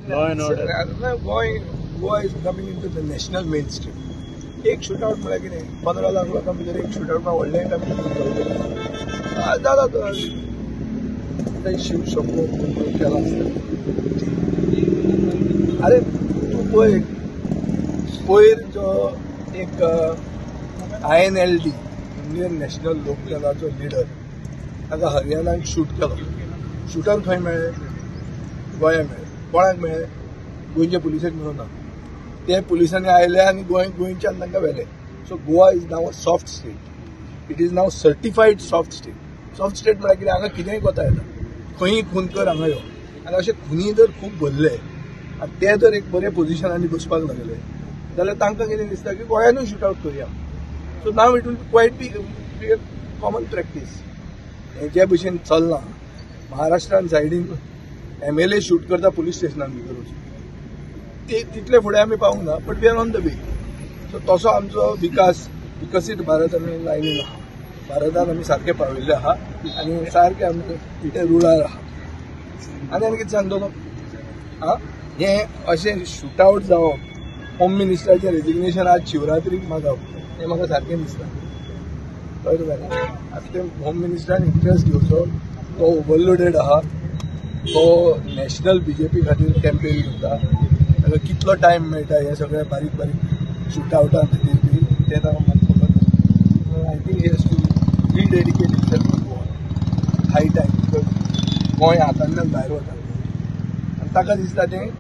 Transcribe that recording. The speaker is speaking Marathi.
Law and order. Goa is coming into the national mainstream. एक शूटआउट म्हळ्यार कितें 15 लाख लोकां भितर एक शूटआउट व्हडलें काम जाला तो आतां शिव शंभो केला आसता. अरे तूं पळय पयर जो एक INLD इंडियन नॅशनल लोकदलाचो लिडर ताका हरियाणाक शूट केलो. शूटान खंय मेळ्ळें? गोंया मेळ्ळें. कोणाक मेळ्ळें? गोंयच्या पुलिसाक मेळूं ना. ते पुलिसांनी आयले आनी गोंयच्यान तांकां व्हेले. So Goa is now a soft state. It is now certified soft state. Soft state म्हळ्यार कितें? हांगा कितेंय कोता येता. खंयी खून कर हांगा यो. आनी अशे खुनी जर खूब भरले आनी ते जर एक बरे पोजिशनांनी बसपाक लागले जाल्यार तांकां कितें दिसता की गोंयानूय शूटआउट करया. So now it will quite be common practice. हें जे भशेन चलना. महाराष्ट्रान सायडीन MLA शूट करता पुलीस स्टेशनान भितर वचून. तितले फुडें आमी पावूंक ना. But we are on the way. So तसो आमचो विकसीत भारत आमी लायनीन आहा. भारतान आमी सारके पाविल्ले आहा आनी सारके आमी इटे रुळार आहा. आनी कितें सांगतलो? हें अशें शूटआउट जावप, होम मिनिस्टराचें रेजिग्नेशन आज शिवरात्रीक मागप हें म्हाका सारकें दिसता. कळ्ळें जालें? आतां तें होम मिनिस्टरान इंट्रस्ट घेवचो. तो ओवरलोडेड आहा. तो नॅशनल BJP खातीर कॅम्पेन करता. ताका कितलो टायम मेळटा हे सगळे बारीक बारीक शूटआउटां खातीर बी तें ताका म्हाका खबर ना. I think he has to rededicate himself to Goa. High time. Because गोंय हातांतल्यान भायर वता आनी ताका दिसता तें